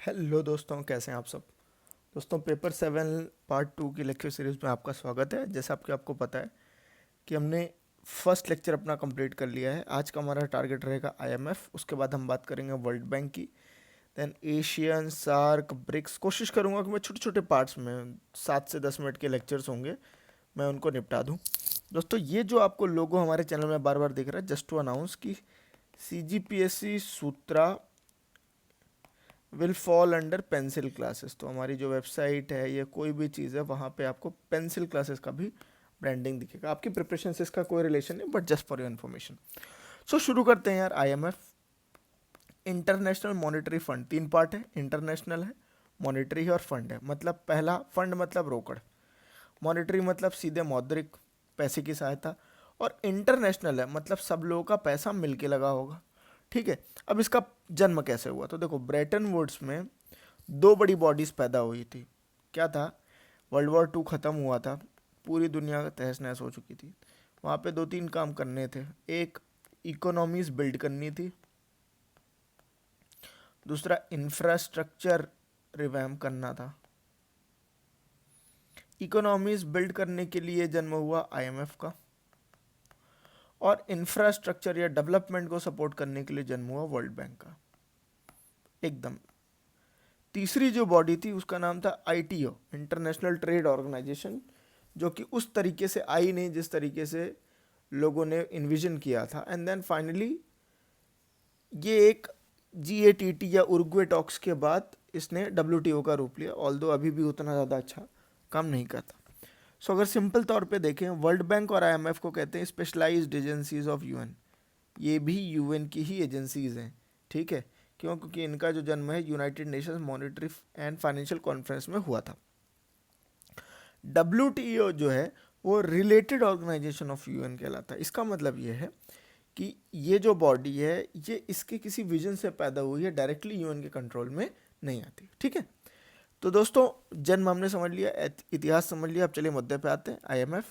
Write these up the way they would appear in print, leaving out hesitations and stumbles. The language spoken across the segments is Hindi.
हेलो दोस्तों, कैसे हैं आप सब। दोस्तों, पेपर 7 पार्ट 2 की लेक्चर सीरीज़ में आपका स्वागत है। जैसा आपके आपको पता है कि हमने फर्स्ट लेक्चर अपना कंप्लीट कर लिया है। आज का हमारा टारगेट रहेगा आईएमएफ, उसके बाद हम बात करेंगे वर्ल्ड बैंक की, देन एशियन, सार्क, ब्रिक्स। कोशिश करूंगा कि मैं छोटे छोटे पार्ट्स में 7 से 10 मिनट के लेक्चर्स होंगे, मैं उनको निपटा दूं। दोस्तों, ये जो आपको लोगो हमारे चैनल में बार बार दिख रहा है, जस्ट टू अनाउंस कि CGPSC Sutra will fall under pencil classes. तो हमारी जो वेबसाइट है या कोई भी चीज़ है, वहाँ पे आपको पेंसिल क्लासेस का भी ब्रांडिंग दिखेगा। आपकी प्रिपरेशन से इसका कोई रिलेशन नहीं, but just for your information. So शुरू करते हैं यार। IMF, international monetary fund, 3 part है। इंटरनेशनल है, मॉनेटरी है और फंड है। मतलब पहला फंड मतलब रोकड़, मॉनेटरी मतलब सीधे मौद्रिक पैसे की सहायता, और इंटरनेशनल है मतलब सब लोगों का पैसा मिलके लगा होगा। ठीक है। अब इसका जन्म कैसे हुआ, तो देखो, ब्रेटन वुड्स में दो बड़ी बॉडीज पैदा हुई थी। क्या था? वर्ल्ड वॉर 2 ख़त्म हुआ था, पूरी दुनिया तहस नहस हो चुकी थी। वहाँ पे 2-3 काम करने थे। एक, इकोनॉमीज बिल्ड करनी थी। दूसरा, इंफ्रास्ट्रक्चर रिवैम्प करना था। इकोनॉमीज बिल्ड करने के लिए जन्म हुआ आईएमएफ का, और इंफ्रास्ट्रक्चर या डेवलपमेंट को सपोर्ट करने के लिए जन्म हुआ वर्ल्ड बैंक का। एकदम। तीसरी जो बॉडी थी उसका नाम था आईटीओ, इंटरनेशनल ट्रेड ऑर्गेनाइजेशन, जो कि उस तरीके से आई नहीं जिस तरीके से लोगों ने इन्विजन किया था। एंड देन फाइनली ये एक जीएटीटी या उरुग्वे टॉक्स के बाद इसने डब्ल्यूटीओ का रूप लिया, ऑल्दो अभी भी उतना ज़्यादा अच्छा काम नहीं करता। सो अगर सिंपल तौर पे देखें, वर्ल्ड बैंक और आईएमएफ को कहते हैं स्पेशलाइज्ड एजेंसीज ऑफ यूएन। ये भी यूएन की ही एजेंसीज हैं। ठीक है। क्यों? क्योंकि इनका जो जन्म है United Nations monetary and financial conference में हुआ था। डब्ल्यूटीओ जो है वो रिलेटेड ऑर्गेनाइजेशन ऑफ यूएन कहलाता है। इसका मतलब ये है कि ये जो बॉडी है ये इसके किसी विजन से पैदा हुई है, डायरेक्टली यूएन के कंट्रोल में नहीं आती। ठीक है। तो दोस्तों, जन्म हमने समझ लिया, इतिहास समझ लिया। अब चलिए मुद्दे पे आते हैं। आईएमएफ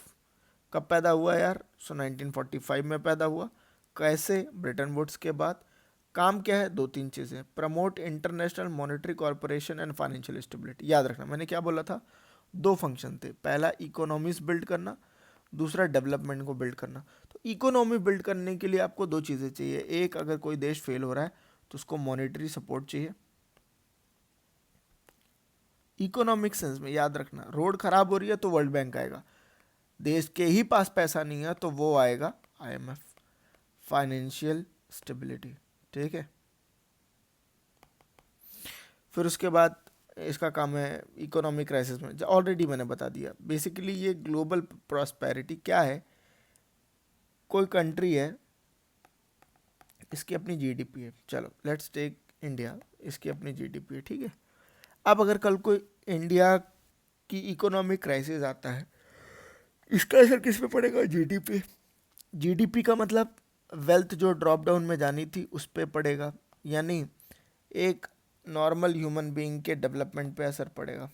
कब पैदा हुआ यार? 1945 में पैदा हुआ। कैसे? ब्रेटन वुड्स के बाद। काम क्या है? 2-3 चीज़ें। Promote international monetary corporation and financial stability. याद रखना, मैंने क्या बोला था? दो फंक्शन थे। पहला, इकोनॉमीज बिल्ड करना। दूसरा, डेवलपमेंट को बिल्ड करना। तो इकोनॉमी बिल्ड करने के लिए आपको दो चीज़ें चाहिए। एक, अगर कोई देश फेल हो रहा है तो उसको मॉनेटरी सपोर्ट चाहिए। इकोनॉमिक सेंस में याद रखना, रोड खराब हो रही है तो वर्ल्ड बैंक आएगा। देश के ही पास पैसा नहीं है तो वो आएगा आईएमएफ, फाइनेंशियल स्टेबिलिटी। ठीक है। फिर उसके बाद इसका काम है इकोनॉमिक क्राइसिस में, ऑलरेडी मैंने बता दिया। बेसिकली ये ग्लोबल प्रॉस्पेरिटी क्या है? कोई कंट्री है, इसकी अपनी जीडीपी है। चलो लेट्स टेक इंडिया, इसकी अपनी जीडीपी है। ठीक है। अब अगर कल कोई इंडिया की इकोनॉमिक क्राइसिस आता है, इसका असर किस पे पड़ेगा? जीडीपी। जीडीपी का मतलब वेल्थ जो ड्रॉप डाउन में जानी थी उस पे पड़ेगा, यानी एक नॉर्मल ह्यूमन बीइंग के डेवलपमेंट पे असर पड़ेगा।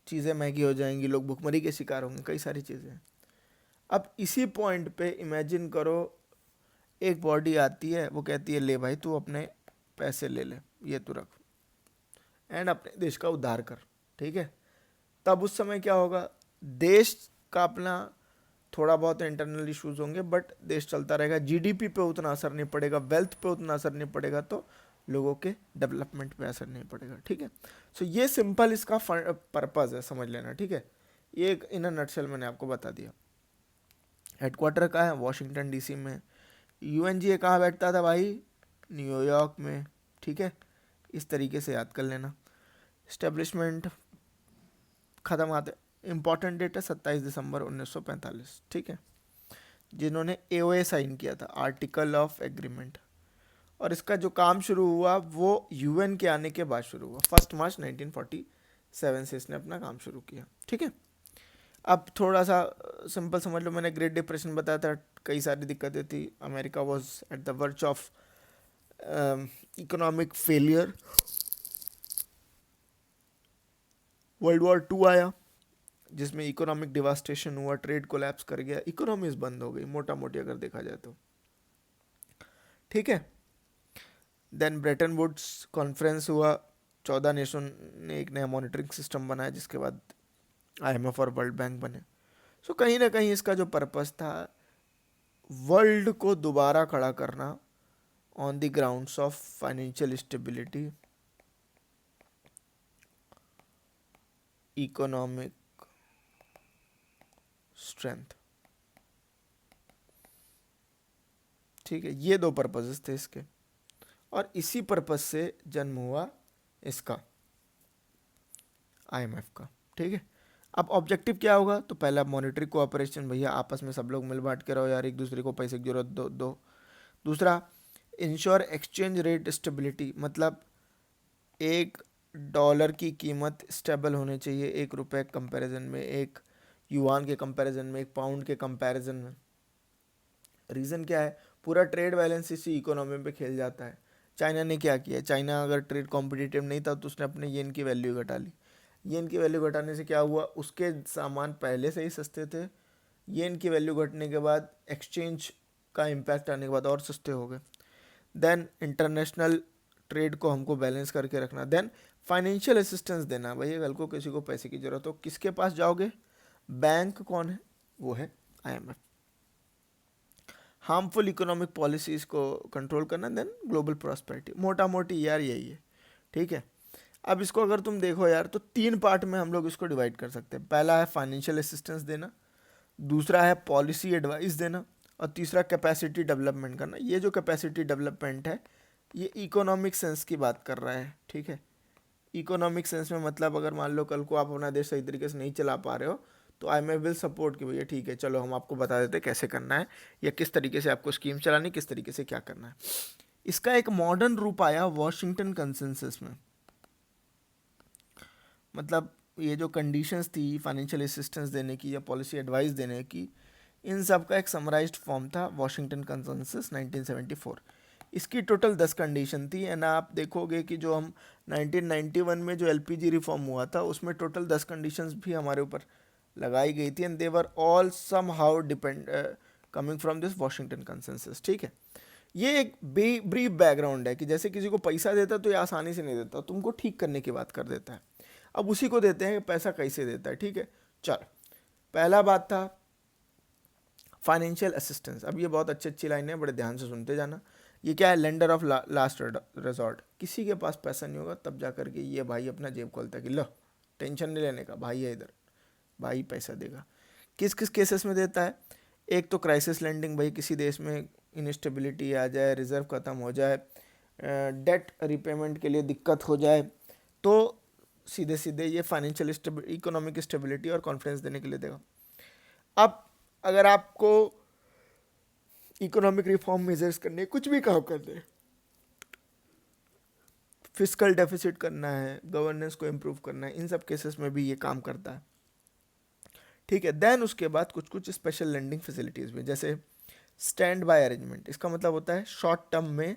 चीज़ें महंगी हो जाएंगी, लोग भुखमरी के शिकार होंगे, कई सारी चीज़ें। अब इसी पॉइंट पे इमेजिन करो, एक बॉडी आती है, वो कहती है ले भाई तू अपने पैसे ले ले, ये तू रख, एंड अपने देश का उद्धार कर। ठीक है। तब उस समय क्या होगा? देश का अपना थोड़ा बहुत इंटरनल इश्यूज होंगे, बट देश चलता रहेगा। जीडीपी पे उतना असर नहीं पड़ेगा, वेल्थ पे उतना असर नहीं पड़ेगा, तो लोगों के डेवलपमेंट पे असर नहीं पड़ेगा। ठीक है। सो ये सिंपल इसका पर्पज़ है, समझ लेना। ठीक है। ये एक इन नटशेल मैंने आपको बता दिया। हेडक्वार्टर कहाँ है? वॉशिंगटन डीसी में। यूएनजीए कहाँ बैठता था भाई? न्यूयॉर्क में। ठीक है। इस तरीके से याद कर लेना। इस्टेब्लिशमेंट ख़त्म आते, इम्पॉर्टेंट डेट है 27 दिसंबर 1945। ठीक है। जिन्होंने एओए साइन किया था, आर्टिकल ऑफ एग्रीमेंट। और इसका जो काम शुरू हुआ वो यूएन के आने के बाद शुरू हुआ। 1 मार्च 1947 से इसने अपना काम शुरू किया। ठीक है। अब थोड़ा सा सिंपल समझ लो, मैंने ग्रेट डिप्रेशन बताया था, कई सारी दिक्कतें थी, अमेरिका वॉज एट द वर्च of economic failure. World war 2 आया, जिसमें इकोनॉमिक डिवास्टेशन हुआ, ट्रेड कोलैप्स कर गया, इकोनॉमीज बंद हो गई मोटा मोटी अगर देखा जाए तो। ठीक है। देन ब्रेटन वुड्स कॉन्फ्रेंस हुआ, 14 नेशन ने एक नया मॉनिटरिंग सिस्टम बनाया, जिसके बाद आईएमएफ और वर्ल्ड बैंक बने। सो कहीं ना कहीं इसका जो पर्पस था, वर्ल्ड को दोबारा खड़ा करना on the grounds of financial stability, economic strength. ठीक है, ये दो पर्पसेस थे इसके, और इसी पर्पस से जन्म हुआ इसका आईएमएफ का। ठीक है, अब ऑब्जेक्टिव क्या होगा? तो पहला मॉनेटरी कोऑपरेशन, भैया आपस में सब लोग मिल बांट के रहो यार, एक दूसरे को पैसे की जरूरत दो। दूसरा, इंश्योर एक्सचेंज रेट स्टेबिलिटी, मतलब एक डॉलर की कीमत स्टेबल होनी चाहिए एक रुपए के कंपैरिजन में, एक युआन के कंपैरिजन में, एक पाउंड के कंपैरिजन में। रीज़न क्या है? पूरा ट्रेड बैलेंस इसी इकोनॉमी पे खेल जाता है। चाइना ने क्या किया? चाइना अगर ट्रेड कॉम्पिटिटिव नहीं था तो उसने अपने येन की वैल्यू घटा ली। येन की वैल्यू घटाने से क्या हुआ? उसके सामान पहले से ही सस्ते थे, येन की वैल्यू घटने के बाद एक्सचेंज का इम्पैक्ट आने के बाद और सस्ते हो गए। देन इंटरनेशनल ट्रेड को हमको बैलेंस करके रखना। देन फाइनेंशियल असिस्टेंस देना, भैया कल को किसी को पैसे की जरूरत हो किसके पास जाओगे? बैंक कौन है? वो है आईएमएफ। हार्मफुल इकोनॉमिक पॉलिसीज को कंट्रोल करना, देन ग्लोबल प्रॉस्पेरिटी। मोटा मोटी यार यही है। ठीक है, अब इसको अगर तुम देखो यार तो 3 पार्ट में हम लोग इसको डिवाइड कर सकते हैं। पहला है फाइनेंशियल असिस्टेंस देना, दूसरा है पॉलिसी एडवाइस देना, और तीसरा कैपेसिटी डेवलपमेंट करना। ये जो कैपेसिटी डेवलपमेंट है ये इकोनॉमिक सेंस की बात कर रहा है। ठीक है, इकोनॉमिक सेंस में मतलब अगर मान लो कल को आप अपना देश सही तरीके से नहीं चला पा रहे हो तो आईएमएफ विल सपोर्ट कि भैया ठीक है चलो हम आपको बता देते हैं कैसे करना है, या किस तरीके से आपको स्कीम चलानी, किस तरीके से क्या करना है। इसका एक मॉडर्न रूप आया वॉशिंगटन कंसेंसस में। मतलब ये जो कंडीशंस थी फाइनेंशियल असिस्टेंस देने की या पॉलिसी एडवाइस देने की, इन सब का एक समराइज्ड फॉर्म था वॉशिंगटन कंसेंसस 1974। इसकी टोटल 10 कंडीशन थी, एंड आप देखोगे कि जो हम 1991 में जो एलपीजी रिफॉर्म हुआ था उसमें टोटल 10 कंडीशंस भी हमारे ऊपर लगाई गई थी, and they were all somehow depend coming from this Washington consensus. ठीक है, ये एक ब्रीफ बैकग्राउंड है कि जैसे किसी को पैसा देता तो ये आसानी से नहीं देता, तुमको ठीक करने की बात कर देता है। अब उसी को देते हैं कि पैसा कैसे देता है। ठीक है, चल पहला बात था फाइनेंशियल असिस्टेंस। अब ये बहुत अच्छी लाइन है, बड़े ध्यान से सुनते जाना। ये क्या है? Lender of last resort. किसी के पास पैसा नहीं होगा तब जा करके ये भाई अपना जेब खोलता है कि लो टेंशन नहीं लेने का, भाई है इधर, भाई पैसा देगा। किस किस केसेस में देता है? एक तो क्राइसिस लेंडिंग, भाई किसी देश में इनस्टेबिलिटी आ जाए, रिजर्व ख़त्म हो जाए, डेट रिपेमेंट के लिए दिक्कत हो जाए, तो सीधे सीधे ये फाइनेंशियल इकोनॉमिक स्टेबिलिटी और कॉन्फिडेंस देने के लिए देगा। अब अगर आपको इकोनॉमिक रिफॉर्म मेजर्स करने, कुछ भी काम करने, फिस्कल डेफिसिट करना है, गवर्नेंस को इम्प्रूव करना है, इन सब केसेस में भी ये काम करता है। ठीक है, देन उसके बाद कुछ कुछ स्पेशल लेंडिंग फैसिलिटीज़ भी, जैसे स्टैंड बाय अरेंजमेंट। इसका मतलब होता है शॉर्ट टर्म में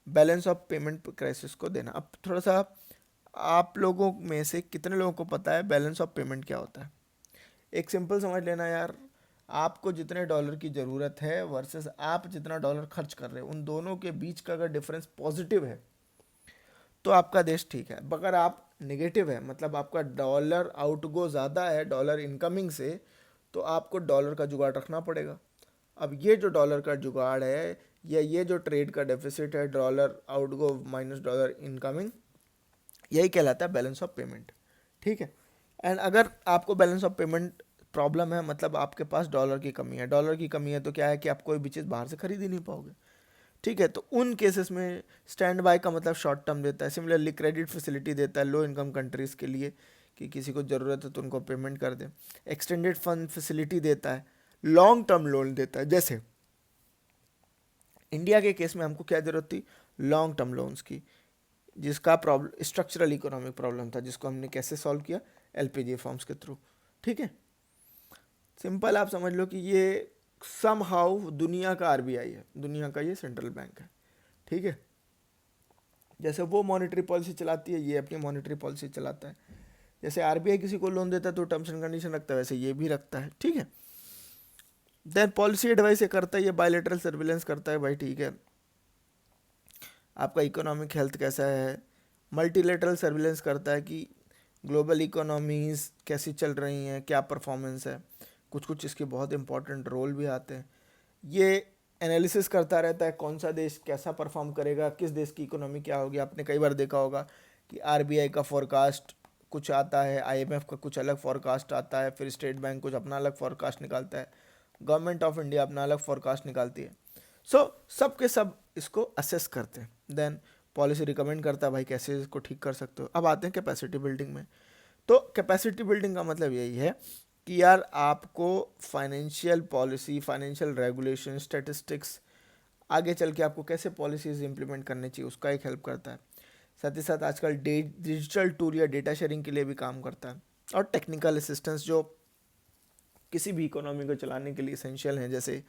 बैलेंस ऑफ पेमेंट क्राइसिस को देना। अब थोड़ा सा आप लोगों में से कितने लोगों को पता है बैलेंस ऑफ पेमेंट क्या होता है? एक सिंपल समझ लेना यार, आपको जितने डॉलर की ज़रूरत है वर्सेस आप जितना डॉलर खर्च कर रहे हो, उन दोनों के बीच का अगर डिफरेंस पॉजिटिव है तो आपका देश ठीक है। अगर आप नेगेटिव है, मतलब आपका डॉलर आउटगो ज़्यादा है डॉलर इनकमिंग से, तो आपको डॉलर का जुगाड़ रखना पड़ेगा। अब ये जो डॉलर का जुगाड़ है या ये जो ट्रेड का डेफिसिट है, dollar outgo minus dollar incoming, यही कहलाता है बैलेंस ऑफ पेमेंट। ठीक है, एंड अगर आपको बैलेंस ऑफ पेमेंट प्रॉब्लम है, मतलब आपके पास डॉलर की कमी है। डॉलर की कमी है तो क्या है कि आप कोई भी चीज़ बाहर से खरीद ही नहीं पाओगे। ठीक है, तो उन केसेस में स्टैंड बाय का मतलब शॉर्ट टर्म देता है। सिमिलरली क्रेडिट फैसिलिटी देता है लो इनकम कंट्रीज़ के लिए कि किसी को ज़रूरत है तो उनको पेमेंट कर दे। एक्सटेंडेड फंड फैसिलिटी देता है, लॉन्ग टर्म लोन देता है। जैसे इंडिया के केस में हमको क्या ज़रूरत थी? लॉन्ग टर्म लोन्स की, जिसका प्रॉब्लम स्ट्रक्चरल इकोनॉमिक प्रॉब्लम था, जिसको हमने कैसे सॉल्व किया? एलपीजी फॉर्म्स के थ्रू। ठीक है, सिंपल आप समझ लो कि ये सम हाउ दुनिया का आरबीआई है, दुनिया का ये सेंट्रल बैंक है। ठीक है, जैसे वो मॉनेटरी पॉलिसी चलाती है, ये अपनी मॉनेटरी पॉलिसी चलाता है। जैसे आरबीआई किसी को लोन देता है तो टर्म्स एंड कंडीशन रखता है, वैसे ये भी रखता है। ठीक है, देन पॉलिसी एडवाइस ये करता है, ये बायलैटरल सर्विलेंस करता है। भाई ठीक है, आपका इकोनॉमिक हेल्थ कैसा है, मल्टीलेटरल सर्विलेंस करता है कि ग्लोबल इकोनॉमीज कैसी चल रही हैं, क्या परफॉर्मेंस है, कुछ कुछ इसके बहुत इंपॉर्टेंट रोल भी आते हैं। ये एनालिसिस करता रहता है कौन सा देश कैसा परफॉर्म करेगा, किस देश की इकोनॉमी क्या होगी। आपने कई बार देखा होगा कि आरबीआई का फोरकास्ट कुछ आता है, आईएमएफ का कुछ अलग फोरकास्ट आता है, फिर स्टेट बैंक कुछ अपना अलग फोरकास्ट निकालता है, गवर्नमेंट ऑफ इंडिया अपना अलग फोरकास्ट निकालती है। सो सब के सब इसको असेस करते हैं, देन पॉलिसी रिकमेंड करता है भाई कैसे इसको ठीक कर सकते हो। अब आते हैं कैपेसिटी बिल्डिंग में। तो कैपेसिटी बिल्डिंग का मतलब यही है कि यार आपको financial policy, financial regulation, statistics आगे चल के आपको कैसे पॉलिसीज इंप्लीमेंट करनी चाहिए उसका एक हेल्प करता है। साथ ही साथ आजकल डिजिटल टूल या डेटा शेयरिंग के लिए भी काम करता है, और टेक्निकल असिस्टेंस जो किसी भी इकोनॉमी को चलाने के लिए इसेंशियल हैं, जैसे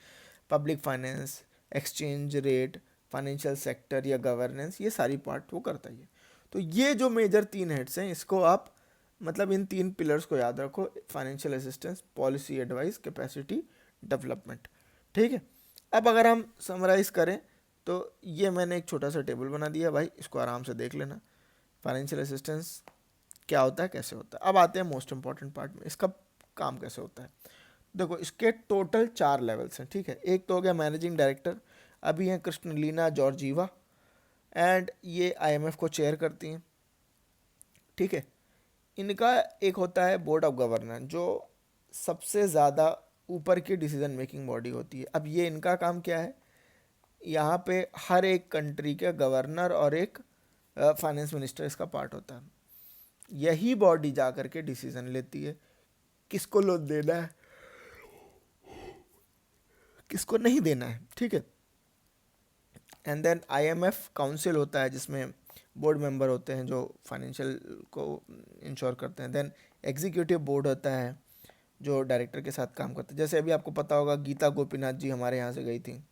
public finance, exchange rate, financial sector या गवर्नेंस, ये सारी पार्ट वो करता ही है। तो ये जो मेजर 3 हेड्स हैं, इसको आप मतलब इन 3 पिलर्स को याद रखो, financial assistance, policy advice, capacity development. ठीक है, अब अगर हम समराइज़ करें तो ये मैंने एक छोटा सा टेबल बना दिया भाई, इसको आराम से देख लेना, फाइनेंशियल असिस्टेंस क्या होता है, कैसे होता है। अब आते हैं मोस्ट इंपॉर्टेंट पार्ट में, इसका काम कैसे होता है। देखो इसके टोटल 4 लेवल्स हैं, ठीक है। एक तो हो गया मैनेजिंग डायरेक्टर, अभी हैं कृष्णलीना जॉर्जीवा, एंड ये आईएमएफ को चेयर करती हैं, ठीक है। इनका एक होता है बोर्ड ऑफ गवर्नर, जो सबसे ज़्यादा ऊपर की डिसीजन मेकिंग बॉडी होती है। अब ये इनका काम क्या है, यहाँ पे हर एक कंट्री के गवर्नर और एक फाइनेंस मिनिस्टर इसका पार्ट होता है। यही बॉडी जा करके डिसीजन लेती है किसको लोन देना है, किसको नहीं देना है, ठीक है। एंड देन आईएमएफ काउंसिल होता है जिसमें बोर्ड मेंबर होते हैं जो फाइनेंशियल को इंश्योर करते हैं। देन एग्जीक्यूटिव बोर्ड होता है जो डायरेक्टर के साथ काम करता है। जैसे अभी आपको पता होगा गीता गोपीनाथ जी हमारे यहाँ से गई थी,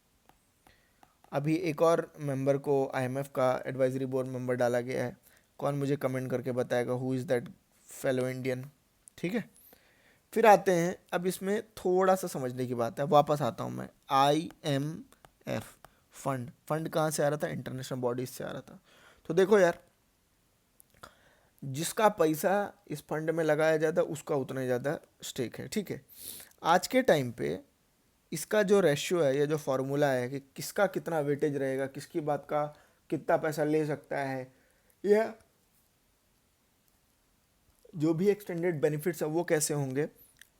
अभी एक और मेंबर को आईएमएफ का एडवाइजरी बोर्ड मेंबर डाला गया है। कौन मुझे कमेंट करके बताएगा who is that fellow Indian, ठीक है। फिर आते हैं, अब इसमें थोड़ा सा समझने की बात है, वापस आता हूँ मैं। IMF फंड, फंड कहाँ से आ रहा था, इंटरनेशनल बॉडीज से आ रहा था। तो देखो यार, जिसका पैसा इस फंड में लगाया जाता है उसका उतना ही ज़्यादा स्टेक है, ठीक है। आज के टाइम पे इसका जो रेशियो है, ये जो फॉर्मूला है कि किसका कितना वेटेज रहेगा, किसकी बात का कितना पैसा ले सकता है, या जो भी एक्सटेंडेड बेनिफिट्स है वो कैसे होंगे,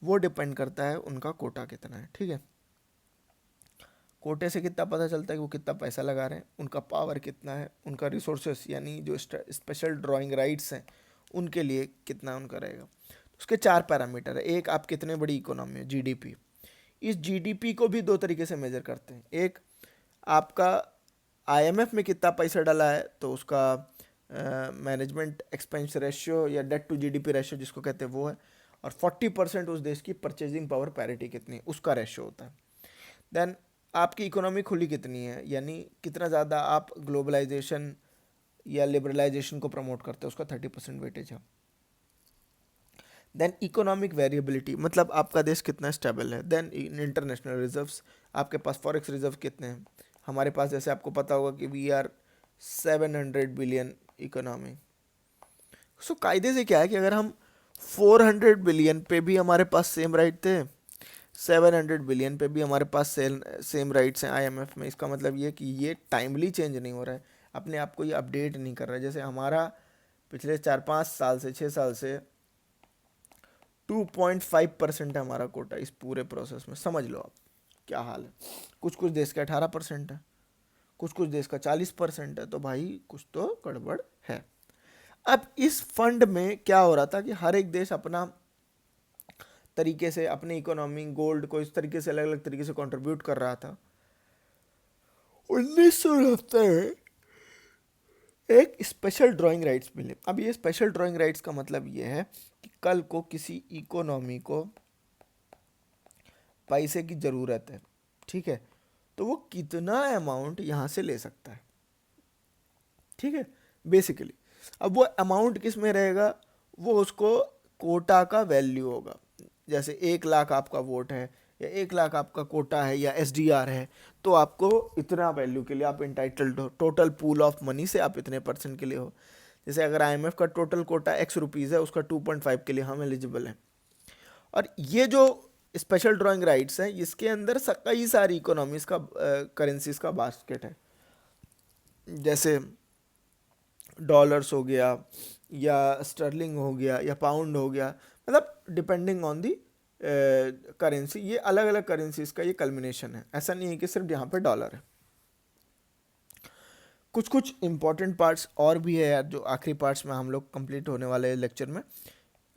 वो डिपेंड करता है उनका कोटा कितना है, ठीक है। कोटे से कितना पता चलता है कि वो कितना पैसा लगा रहे हैं, उनका पावर कितना है, उनका रिसोर्सेस यानी जो स्पेशल ड्राइंग राइट्स हैं उनके लिए कितना उनका रहेगा। उसके 4 पैरामीटर है। एक, आप कितने बड़ी इकोनॉमी है, जीडीपी। इस जीडीपी को भी 2 तरीके से मेजर करते हैं। एक, आपका आईएमएफ में कितना पैसा डाला है तो उसका मैनेजमेंट एक्सपेंस रेशियो या डेट टू जीडीपी रेशियो जिसको कहते हैं वो है, और 40% उस देश की परचेजिंग पावर पैरिटी कितनी है उसका रेशियो होता है। देन आपकी इकोनॉमी खुली कितनी है, यानी कितना ज़्यादा आप ग्लोबलाइजेशन या लिबरलाइजेशन को प्रमोट करते हैं, उसका 30% वेटेज है। देन इकोनॉमिक वेरिएबिलिटी, मतलब आपका देश कितना स्टेबल है। देन इंटरनेशनल रिजर्व्स, आपके पास फॉरेक्स रिजर्व कितने हैं। हमारे पास जैसे आपको पता होगा कि वी आर 700 बिलियन इकोनॉमी। सो कायदे से क्या है कि अगर हम 400 बिलियन पे भी हमारे पास सेम राइट थे, 700 बिलियन पे भी हमारे पास सेम राइट्स हैं आईएमएफ में, इसका मतलब ये कि ये टाइमली चेंज नहीं हो रहा है, अपने आप को ये अपडेट नहीं कर रहा है। जैसे हमारा पिछले 4-5 साल से 6 साल से 2.5% है हमारा कोटा इस पूरे प्रोसेस में। समझ लो आप क्या हाल है। कुछ कुछ देश का 18% है, कुछ कुछ देश का 40% है, तो भाई कुछ तो गड़बड़ है। अब इस फंड में क्या हो रहा था कि हर एक देश अपना तरीके से अपनी इकोनॉमी, गोल्ड को इस तरीके से अलग अलग तरीके से कंट्रीब्यूट कर रहा था। 1990 में एक स्पेशल ड्राइंग राइट्स मिले। अब ये स्पेशल ड्राइंग राइट्स का मतलब ये है कि कल को किसी इकोनॉमी को पैसे की ज़रूरत है, ठीक है, तो वो कितना अमाउंट यहाँ से ले सकता है, ठीक है, बेसिकली। अब वो अमाउंट किस में रहेगा, वो उसको कोटा का वैल्यू होगा। जैसे 1 लाख आपका वोट है, या 1 लाख आपका कोटा है या SDR है, तो आपको इतना वैल्यू के लिए आप इंटाइटल्ड हो, टोटल पूल ऑफ मनी से आप इतने % के लिए हो। जैसे अगर IMF का टोटल कोटा ₹X है, उसका 2.5 के लिए हम एलिजिबल हैं। और ये जो स्पेशल ड्राइंग राइट्स हैं, इसके अंदर कई सारी इकोनॉमीज का करेंसीज का बास्केट है, जैसे डॉलर्स हो गया या स्टर्लिंग हो गया या पाउंड हो गया, मतलब डिपेंडिंग ऑन दी करेंसी, ये अलग अलग करेंसीज का ये कल्मिनेशन है, ऐसा नहीं है कि सिर्फ यहाँ पे डॉलर है। कुछ कुछ इंपॉर्टेंट पार्ट्स और भी है यार, जो आखिरी पार्ट्स में हम लोग कंप्लीट होने वाले लेक्चर में।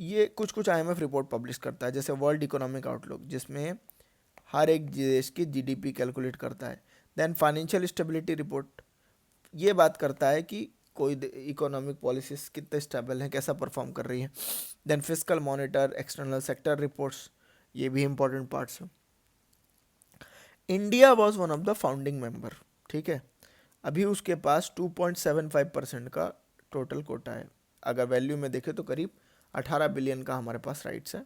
ये कुछ कुछ IMF रिपोर्ट पब्लिश करता है, जैसे वर्ल्ड इकोनॉमिक आउटलुक, जिसमें हर एक देश की GDP कैलकुलेट करता है। देन फाइनेंशियल स्टेबिलिटी रिपोर्ट, ये बात करता है कि कोई इकोनॉमिक पॉलिसीज कितने स्टेबल हैं, कैसा परफॉर्म कर रही है। Then fiscal monitor, external sector reports, ये भी इंपॉर्टेंट पार्ट्स हैं। India was one of the founding member, ठीक है। अभी उसके पास 2.75% का टोटल कोटा है। अगर वैल्यू में देखें तो करीब 18 बिलियन का हमारे पास राइट्स है।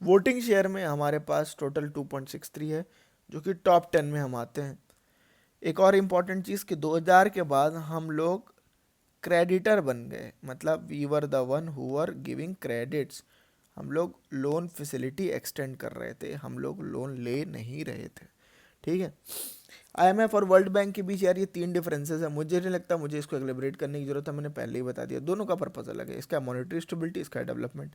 वोटिंग शेयर में हमारे पास टोटल 2.63 है, जो कि टॉप 10 में हम आते हैं। एक और इम्पॉर्टेंट चीज़ कि 2000 के बाद हम लोग क्रेडिटर बन गए, मतलब we were the one who were giving credits. हम लोग लोन फैसिलिटी एक्सटेंड कर रहे थे, हम लोग लोन ले नहीं रहे थे, ठीक है। IMF और वर्ल्ड बैंक के बीच यार ये 3 डिफरेंसेस है। मुझे नहीं लगता मुझे इसको एलिब्रेट करने की जरूरत है, मैंने पहले ही बता दिया। दोनों का पर्पस अलग है, इसका मॉनेटरी स्टेबिलिटी, इसका डेवलपमेंट।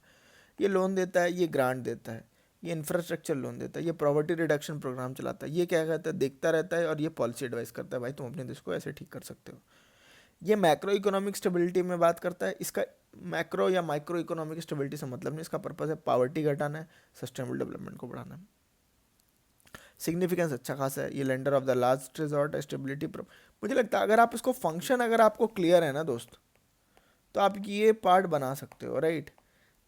ये लोन देता है, ये ग्रांट देता है, ये इंफ्रास्ट्रक्चर लोन देता है, ये पॉवर्टी रिडक्शन प्रोग्राम चलाता है, ये क्या कहता है, देखता रहता है, और ये पॉलिसी एडवाइस करता है, भाई तुम अपने देश को ऐसे ठीक कर सकते हो। ये मैक्रो इकोनॉमिक स्टेबिलिटी में बात करता है। इसका मैक्रो या माइक्रो इकोनॉमिक स्टेबिलिटी से मतलब नहीं, इसका पर्पस है पॉवर्टी घटाना है, सस्टेनेबल डेवलपमेंट को बढ़ाना है। सिग्निफिकेंस अच्छा खासा है, ये lender of the last resort, stability. मुझे लगता है अगर आप इसको फंक्शन अगर आपको क्लियर है ना दोस्त, तो आप ये पार्ट बना सकते हो, राइट।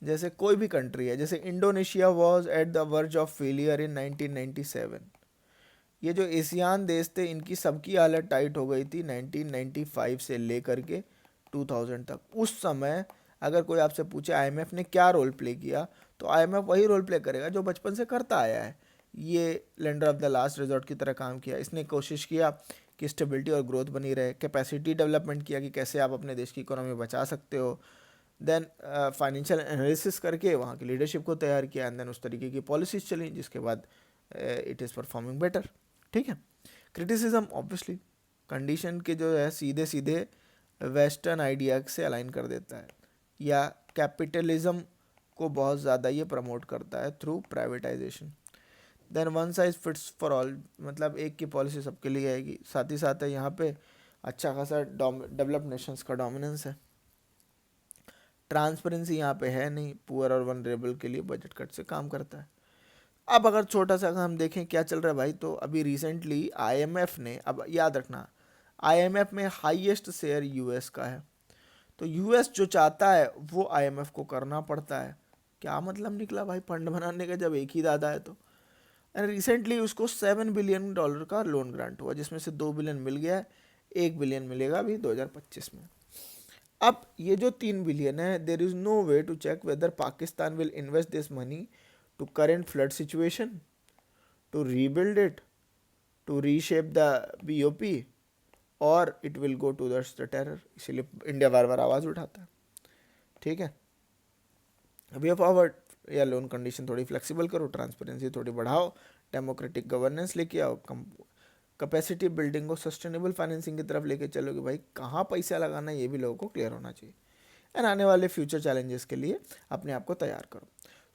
जैसे कोई भी कंट्री है, जैसे Indonesia was at the verge of failure in 1997। ये जो एशियान देश थे, इनकी सबकी हालत टाइट हो गई थी 1995 से लेकर के 2000 तक। उस समय अगर कोई आपसे पूछे IMF ने क्या रोल प्ले किया, तो IMF वही रोल प्ले करेगा जो बचपन से करता आया है। ये lender of the last resort की तरह काम किया। इसने कोशिश किया कि स्टेबिलिटी और ग्रोथ बनी रहे, कैपेसिटी डेवलपमेंट किया कि कैसे आप अपने देश की इकोनॉमी बचा सकते हो। देन फाइनेंशियल एनालिसिस करके वहाँ की लीडरशिप को तैयार किया, एंड देन उस तरीके की पॉलिसीज चली, जिसके बाद इट इज़ परफॉर्मिंग बेटर, ठीक है। क्रिटिसिज्म ऑब्वियसली कंडीशन के जो है सीधे सीधे वेस्टर्न आइडिया से अलाइन कर देता है, या कैपिटलिज्म को बहुत ज़्यादा ये प्रमोट करता है through privatisation. Then one size fits for all, मतलब एक की पॉलिसी सबके लिए आएगी। साथ ही साथ है यहाँ पे अच्छा खासा डेवलप्ड नेशंस का डोमिनेंस है। ट्रांसपेरेंसी यहाँ पे है नहीं, पुअर और वनरेबल के लिए बजट कट से काम करता है। अब अगर छोटा सा हम देखें क्या चल रहा है भाई, तो अभी रिसेंटली IMF ने, अब याद रखना IMF में हाईएस्ट शेयर US का है, तो US जो चाहता है वो IMF को करना पड़ता है। क्या मतलब निकला भाई फंड बनाने का, जब एक ही दादा है तो। एंड रिसेंटली उसको $7 बिलियन का लोन ग्रांट हुआ, जिसमें से 2 बिलियन मिल गया है, 1 बिलियन मिलेगा अभी 2025 में। अब ये जो 3 बिलियन है, there is no way to check whether Pakistan will invest this money to current flood situation, to rebuild it, to reshape the BOP, or it will go towards the terror। इसलिए इंडिया बार बार आवाज़ उठाता है, ठीक है। वे फॉरवर्ड, या लोन कंडीशन थोड़ी फ्लेक्सिबल करो, ट्रांसपेरेंसी थोड़ी बढ़ाओ, डेमोक्रेटिक गवर्नेंस लेके आओ, कैपेसिटी बिल्डिंग को सस्टेनेबल फाइनेंसिंग की तरफ लेके चलो कि भाई कहाँ पैसा लगाना है, ये भी लोगों को क्लियर होना चाहिए। एंड आने वाले फ्यूचर चैलेंजेस के लिए अपने आप को तैयार करो।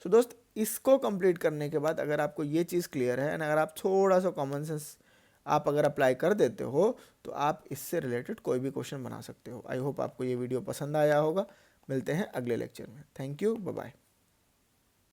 सो दोस्त, इसको कंप्लीट करने के बाद अगर आपको ये चीज़ क्लियर है, एंड अगर आप थोड़ा सा कॉमन सेंस आप अगर अप्लाई कर देते हो, तो आप इससे रिलेटेड कोई भी क्वेश्चन बना सकते हो। आई होप आपको ये वीडियो पसंद आया होगा। मिलते हैं अगले लेक्चर में। Thank you, bye bye.